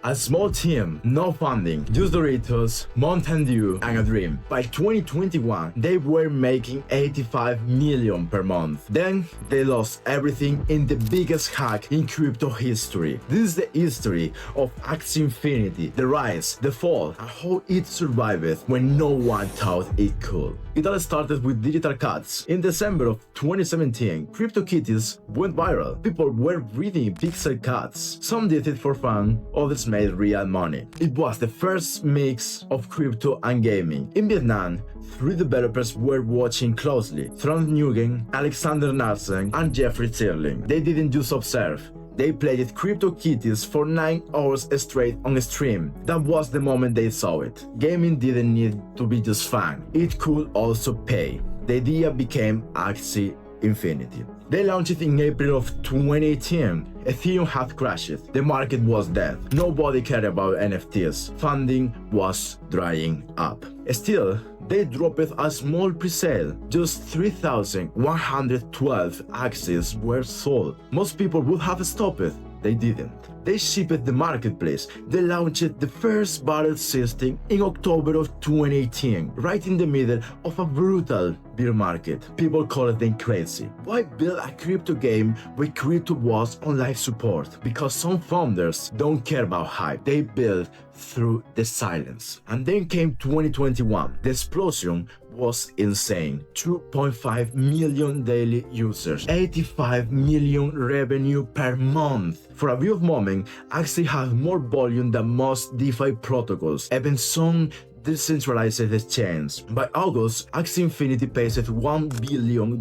A small team, no funding, just Doritos, Mountain Dew, and a dream. By 2021, they were making 85 million per month. Then, they lost everything in the biggest hack in crypto history. This is the history of Axie Infinity, the rise, the fall, and how it survived when no one thought it could. It all started with digital cats. In December of 2017, CryptoKitties went viral. People were breeding pixel cats. Some did it for fun, others made real money. It was the first mix of crypto and gaming. In Vietnam, 3 developers were watching closely: Trond Nguyen, Alexander Narsen, and Jeffrey Zierling. They didn't just observe. They played CryptoKitties for 9 hours straight on stream. That was the moment they saw it. Gaming didn't need to be just fun. It could also pay. The idea became Axie Infinity. They launched it in April of 2018. Ethereum had crashed. The market was dead. Nobody cared about NFTs. Funding was drying up. Still, they dropped a small pre-sale. Just 3,112 Axies were sold. Most people would have stopped it. They didn't. They shipped the marketplace. They launched the first barrel system in October of 2018, right in the middle of a brutal bear market. People called them crazy. Why build a crypto game where crypto was on life support? Because some founders don't care about hype. They build through the silence. And then came 2021. The explosion was insane. 2.5 million daily users, 85 million revenue per month. For a brief moment, Axie had more volume than most DeFi protocols, even some decentralized exchange. By August, Axie Infinity paced $1 billion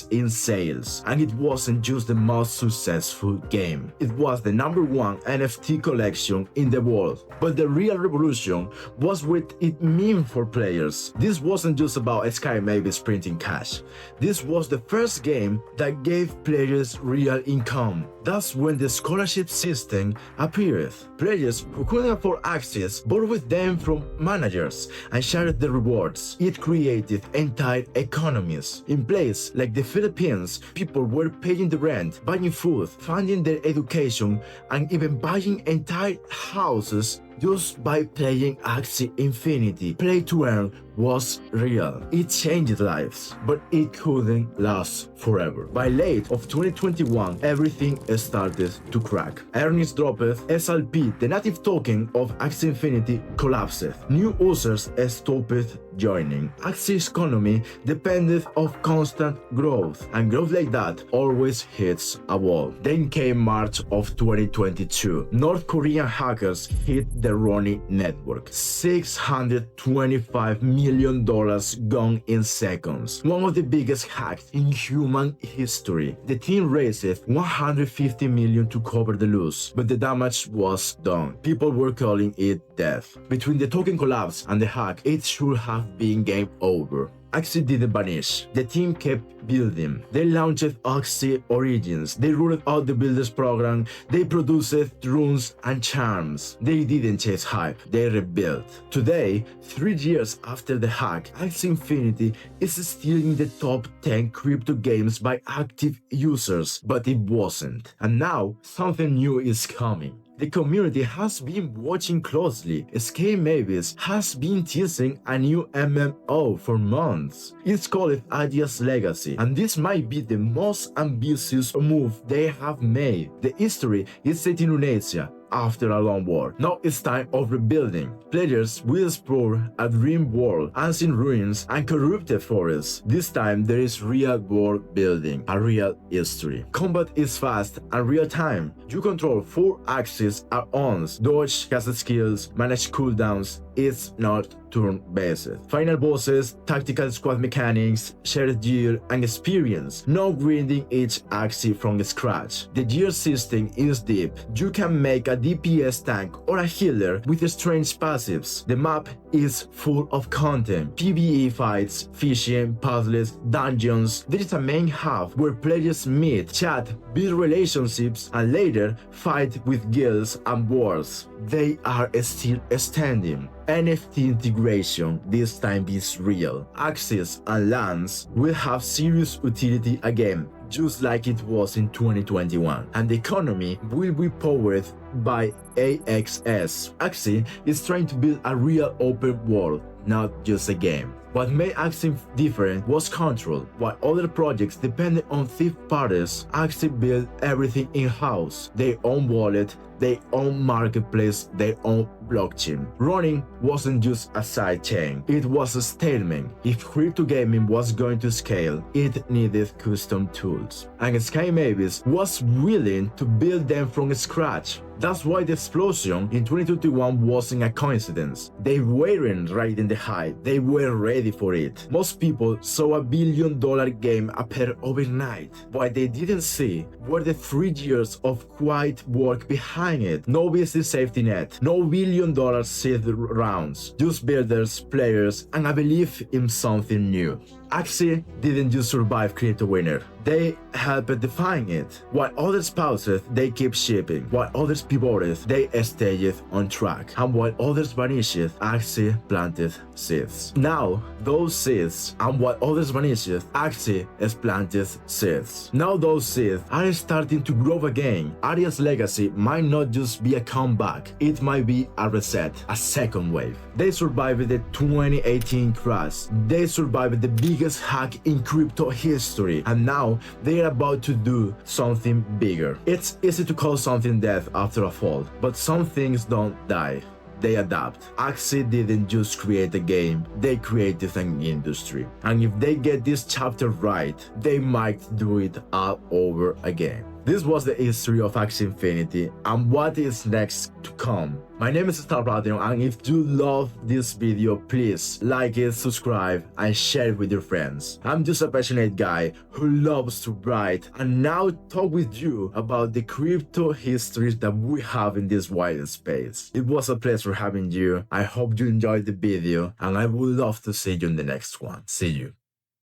in sales, and it wasn't just the most successful game. It was the #1 NFT collection in the world. But the real revolution was what it meant for players. This wasn't just about Sky Mavis printing cash. This was the first game that gave players real income. That's when the scholarship system appeared. Players who couldn't afford Axies borrowed them from managers and shared the rewards. It created entire economies. In places like the Philippines, people were paying the rent, buying food, funding their education, and even buying entire houses just by playing Axie Infinity. Play to earn was real. It changed lives, but it couldn't last forever. By late of 2021, everything started to crack. Earnings dropped, SLP, the native token of Axie Infinity, collapsed. New users stopped joining. Axie's economy depended on constant growth, and growth like that always hits a wall. Then came March of 2022. North Korean hackers hit the Ronnie network. $625 million gone in seconds. One of the biggest hacks in human history. The team raised $150 million to cover the loss, but the damage was done. People were calling it death. Between the token collapse and the hack, it should have been game over. Axie didn't vanish. The team kept building. They launched Axie Origins. They rolled out the Builders program. They produced runes and charms. They didn't chase hype. They rebuilt. Today, 3 years after the hack, Axie Infinity is still in the top 10 crypto games by active users, but it wasn't. And now, something new is coming. The community has been watching closely. Sky Mavis has been teasing a new MMO for months. It's called Adia's Legacy, and this might be the most ambitious move they have made. The history is set in Indonesia after a long war. Now it's time of rebuilding. Players will explore a dream world, ancient ruins, and corrupted forests. This time there is real world building, a real history. Combat is fast and real time. You control 4 axes at once. Dodge, cast skills, manage cooldowns. It's not turn-based. Final bosses, tactical squad mechanics, shared gear, and experience. No grinding each axie from scratch. The gear system is deep. You can make a DPS tank or a healer with strange passives. The map is full of content. PvE fights, fishing, puzzles, dungeons. There is a main hub where players meet, chat, build relationships, and later fight with guilds and wars. They are still standing. NFT integration this time is real. Axes and lands will have serious utility again. just like it was in 2021. And the economy will be powered by AXS. Axie is trying to build a real open world, not just a game. What made Axie different was control. While other projects depended on third parties, Axie built everything in-house. Their own wallet, their own marketplace, their own blockchain. Running wasn't just a side chain, it was a statement. If crypto gaming was going to scale, it needed custom tools. And Sky Mavis was willing to build them from scratch. That's why the explosion in 2021 wasn't a coincidence. They weren't riding the hype, they were ready for it. Most people saw $1 billion game appear overnight. What they didn't see were the 3 years of quiet work behind it. No business safety net, no $1 billion seed rounds, just builders, players, and a belief in something new. Axie didn't just survive crypto winter, they helped define it. While others paused, they kept shipping. While others pivoted, they stayed on track. And while others vanished, Axie planted seeds. Now, those seeds, and while others vanished, Axie has planted seeds. Now those seeds are starting to grow again. Adia's legacy might not just be a comeback, it might be a reset, a second wave. They survived the 2018 crash. They survived the biggest hack in crypto history, and now they are about to do something bigger. It's easy to call something death after a fall, but some things don't die. They adapt. Axie didn't just create a game, they created an industry. And if they get this chapter right, they might do it all over again. This was the history of Axie Infinity and what is next to come. My name is Star Platinum, and if you love this video, please like it, subscribe, and share it with your friends. I'm just a passionate guy who loves to write and now talk with you about the crypto histories that we have in this wild space. It was a pleasure having you. I hope you enjoyed the video, and I would love to see you in the next one. See you.